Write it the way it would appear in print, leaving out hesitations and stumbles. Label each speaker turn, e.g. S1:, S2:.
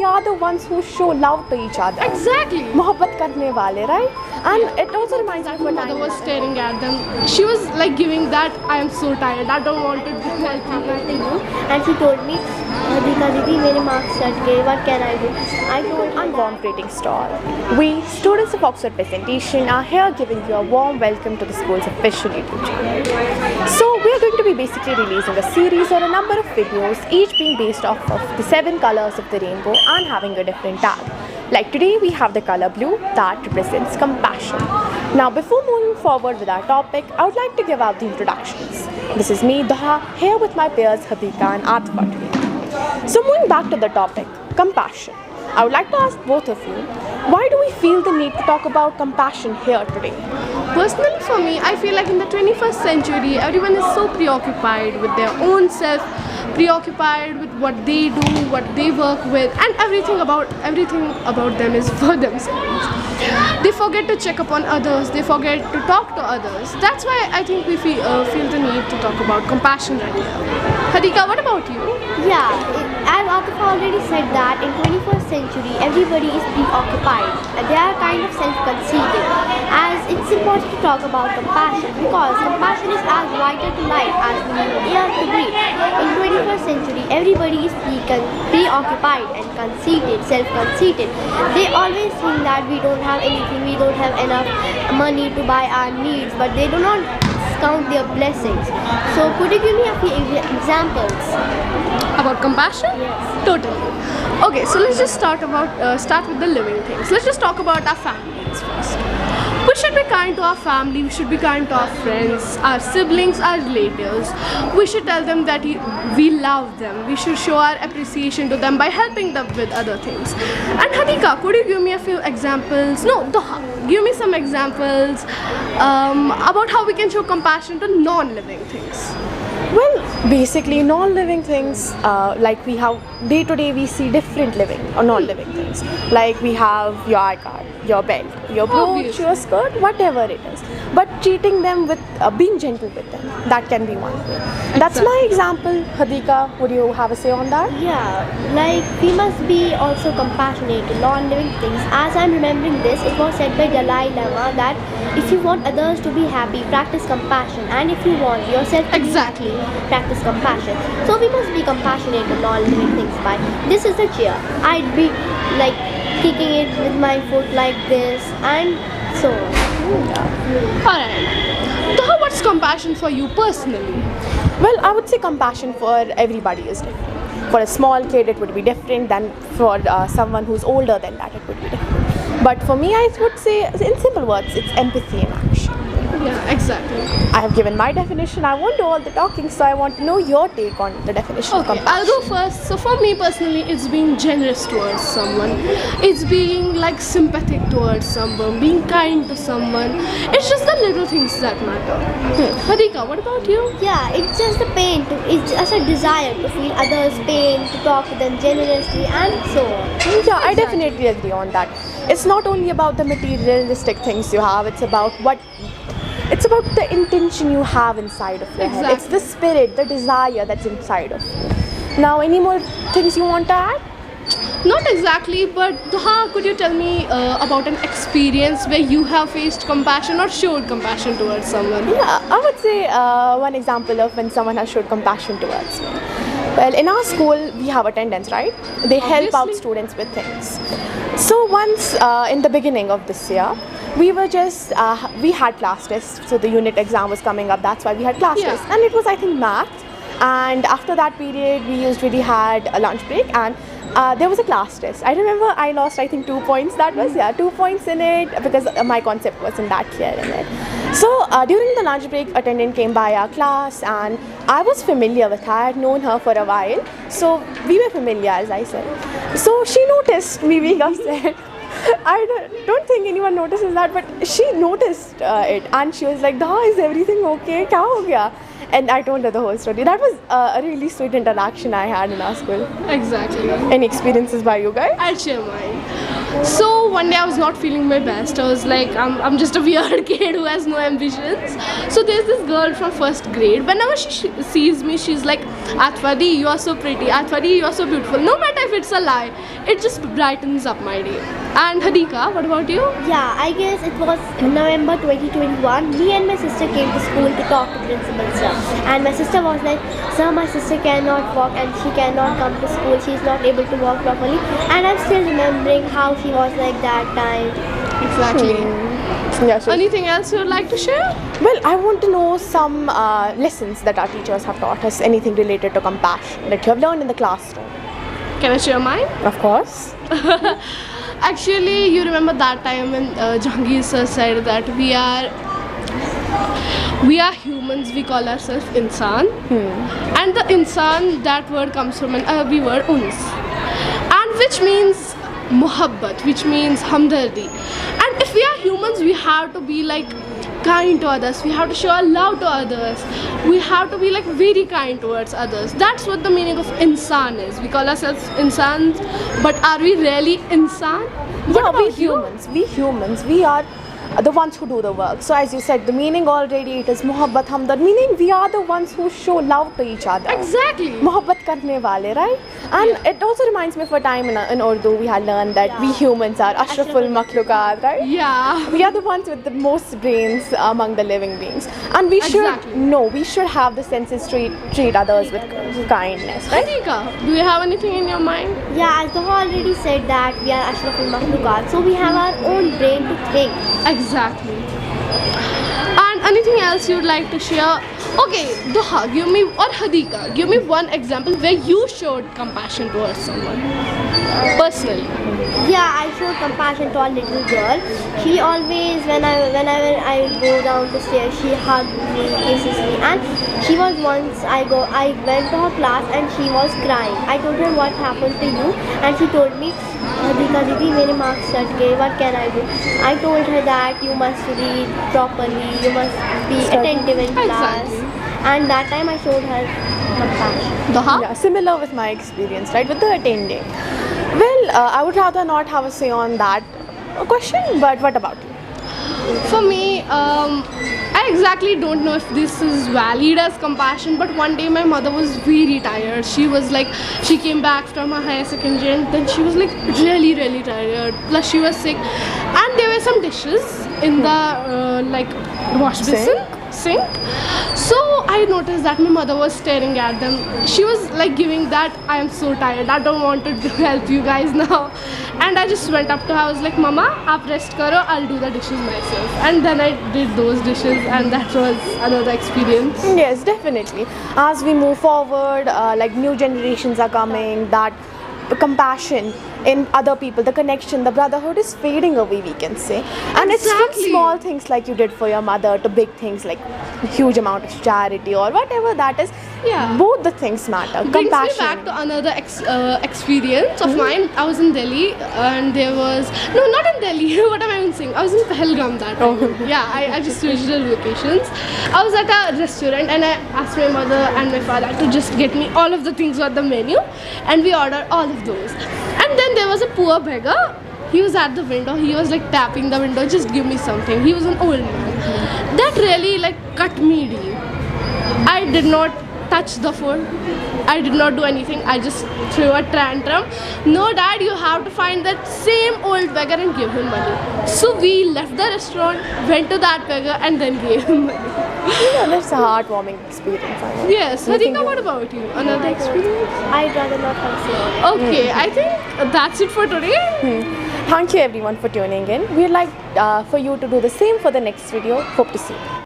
S1: are the ones who show love to each other.
S2: Exactly.
S1: Mohabbat karne wale, right? And it also reminds me of
S2: My
S1: a
S2: mother
S1: time
S2: was staring at them. She was like giving that, I am so tired, I don't want to help you.
S3: And she told me, Radhika Didi, mere marks cut gaye, what can I do? I told her
S1: warm greeting stall. We, students of Oxford Presentation, are here giving you a warm welcome to the school's official YouTube channel. So we are going to be basically releasing a series or a number of videos, each being based off of the 7 colors of the rainbow and having a different tag. Like today we have the color blue that represents compassion. Now before moving forward with our topic, I would like to give out the introductions. This is me, Daha, here with my peers Hadika and Atfa today. So moving back to the topic, compassion. I would like to ask both of you, why do we feel the need to talk about compassion here today?
S2: Personally for me, I feel like in the 21st century, everyone is so preoccupied with their own self, preoccupied with what they do, what they work with, and everything about them is for themselves. They forget to check upon others, they forget to talk to others. That's why I think we feel the need to talk about compassion right here. Hadika, what about you?
S3: Yeah, as Atif already said that in 21st century everybody is preoccupied and they are kind of self-conceited, as it's important to talk about compassion because compassion is as vital to life as we need air to breathe. In 21st century everybody is preoccupied and conceited, self-conceited. They always think that we don't have anything, we don't have enough money to buy our needs, but they do not count their blessings. So could you give me a few examples?
S2: About compassion?
S3: Yes.
S2: Totally. Okay, so let's just start with the living things. Let's just talk about our families first. We should be kind to our family, we should be kind to our friends, our siblings, our relatives. We should tell them that we love them. We should show our appreciation to them by helping them with other things. And Hadika, could you give me a few examples? No, give me some examples about how we can show compassion to non-living things.
S1: Well, basically non-living things, like we have day to day we see different living or non-living things. Like we have your eye card, your belt, your brooch,
S2: Obviously.
S1: your skirt, whatever it is. But treating them with, being gentle with them, that can be one way. That's my example. Hadika, would you have a say on that?
S3: Yeah, like we must be also compassionate to non-living things. As I'm remembering this, it was said by Dalai Lama that if you want others to be happy, practice compassion, and if you want yourself to
S2: Exactly.
S3: be happy, practice compassion. So we must be compassionate to non-living things by this is the chair. I'd be like kicking it with my foot like this and so on.
S2: Alright. So what's compassion for you personally?
S1: Well, I would say compassion for everybody is different. For a small kid, it would be different than for someone who's older than that, it would be different. But for me, I would say, in simple words, it's empathy in action.
S2: Yeah, exactly.
S1: I have given my definition. I won't do all the talking, so I want to know your take on the definition of
S2: Okay,
S1: compassion.
S2: I'll go first. So for me personally, it's being generous towards someone. It's being like sympathetic towards someone, being kind to someone. It's just the little things that matter. Hadika, what about you?
S3: Yeah, it's just the pain. It's just a desire to feel others' pain, to talk to them generously, and so on.
S1: Yeah, I definitely agree on that. It's not only about the materialistic things you have, it's about the intention you have inside of your head. It's the spirit, the desire that's inside of you. Now, any more things you want to add?
S2: Not exactly, but Duha, could you tell me about an experience where you have faced compassion or showed compassion towards someone?
S1: Yeah, I would say one example of when someone has showed compassion towards me. Well, in our school, we have attendance, right? They help out
S2: Obviously.
S1: students with things. So once in the beginning of this year, we were just, we had class tests, so the unit exam was coming up, that's why we had class
S2: Yeah.
S1: tests. And it was, I think, math. And after that period, we usually had a lunch break and there was a class test. I remember I lost, I think, 2 points. That was, 2 points in it because my concept wasn't that clear in it. So during the lunch break, attendant came by our class and I was familiar with her. I had known her for a while. So we were familiar, as I said. So she noticed me being upset. I don't think anyone notices that, but she noticed it and she was like, "Da, is everything okay? Kya ho gaya?" And I told her the whole story. That was a really sweet interaction I had in our school.
S2: Exactly.
S1: Any experiences by you guys?
S2: I'll share mine. So one day I was not feeling my best. I was like, I'm just a weird kid who has no ambitions. So there's this girl from first grade. Whenever she sees me, she's like, Atfadi, you are so pretty. Atfadi, you are so beautiful. No matter if it's a lie. it just brightens up my day. And Hadika, what about you?
S3: Yeah, I guess it was November 2021. Me and my sister came to school to talk to principal sir. And my sister was like, sir, my sister cannot walk and she cannot come to school. She's not able to walk properly. And I'm still remembering how she was like that time.
S2: Exactly.
S1: Yeah, sure.
S2: Anything else you would like to share?
S1: Well, I want to know some lessons that our teachers have taught us, anything related to compassion that you have learned in the classroom.
S2: Can I share mine?
S1: Of course.
S2: Actually, you remember that time when Jahangir sir said that we are humans, we call ourselves insan. And the insan, that word comes from an Arabic word uns, and which means muhabbat, which means hamdardi. And if we are humans, we have to be like kind to others, we have to show our love to others, we have to be like very kind towards others. That's what the meaning of insan is. We call ourselves insans, but are we really insan?
S1: Yeah,
S2: What
S1: we
S2: about you?
S1: humans, we are the ones who do the work. So as you said, the meaning already, it is muhabbat hamdard, meaning we are the ones who show love to each other.
S2: Exactly.
S1: Muhabbat karne wale, right? And it also reminds me of a time in Urdu we had learned that we humans are ashraful makhluqat, right?
S2: Yeah.
S1: We are the ones with the most brains among the living beings, and we
S2: Exactly.
S1: should have the senses to treat others with kindness, right?
S2: Hadika, do you have anything in your mind?
S3: Yeah, as Taha already said that we are Ashraful Makhluqat, so we have our own brain to think.
S2: Exactly. And anything else you'd like to share? Okay, Duha, give me, or Hadika, give me one example where you showed compassion towards someone. Personally.
S3: Yeah, I showed compassion to a little girl. She always, whenever I go down the stairs, she hugs me, kisses me. And she was once, I went to her class and she was crying. I told her what happened to you, and she told me, Dika Didi, mere marks cut gaye, what can I do? I told her that you must read properly, you must be attentive in class.
S2: Exactly.
S3: And that time I showed her compassion.
S2: Duha?
S1: Yeah, similar with my experience, right, with the attending. Well, I would rather not have a say on that question, but what about you?
S2: For me, I exactly don't know if this is valid as compassion, but one day my mother was very tired. She was like, she came back from her higher secondary and then she was like really, really tired. Plus she was sick. And there were some dishes in the like wash basin. Sink. So I noticed that my mother was staring at them. She was like giving that, I am so tired, I don't want to help you guys now. And I just went up to her, I was like, Mama, aap rest karo, I'll do the dishes myself. And then I did those dishes, and that was another experience.
S1: Yes, definitely. As we move forward, like new generations are coming, that compassion in other people, the connection, the brotherhood is fading away, we can say. And it's from
S2: Exactly.
S1: small things like you did for your mother to big things like a huge amount of charity or whatever that is.
S2: Yeah.
S1: Both the things matter.
S2: Brings me
S1: Compassion.
S2: back to another experience of mine. I was in Delhi and there was, no, not in Delhi, what am I even saying? I was in Pahalgam that time. Yeah, I just switched the locations. I was at a restaurant and I asked my mother and my father to just get me all of the things on the menu, and we ordered all of those. And then there was a poor beggar. He was at the window, he was like tapping the window, just give me something. He was an old man. That really like cut me deep. I did not touch the food. I did not do anything. I just threw a tantrum. No, Dad, you have to find that same old beggar and give him money. So we left the restaurant, went to that beggar and then gave him money.
S1: Yeah, that's a heartwarming experience. I know.
S2: Yes,
S1: Nothing
S2: Harika, what about you? Another experience?
S3: I'd rather not have said.
S2: Okay, I think that's it for today.
S1: Thank you everyone for tuning in. We'd like for you to do the same for the next video. Hope to see you.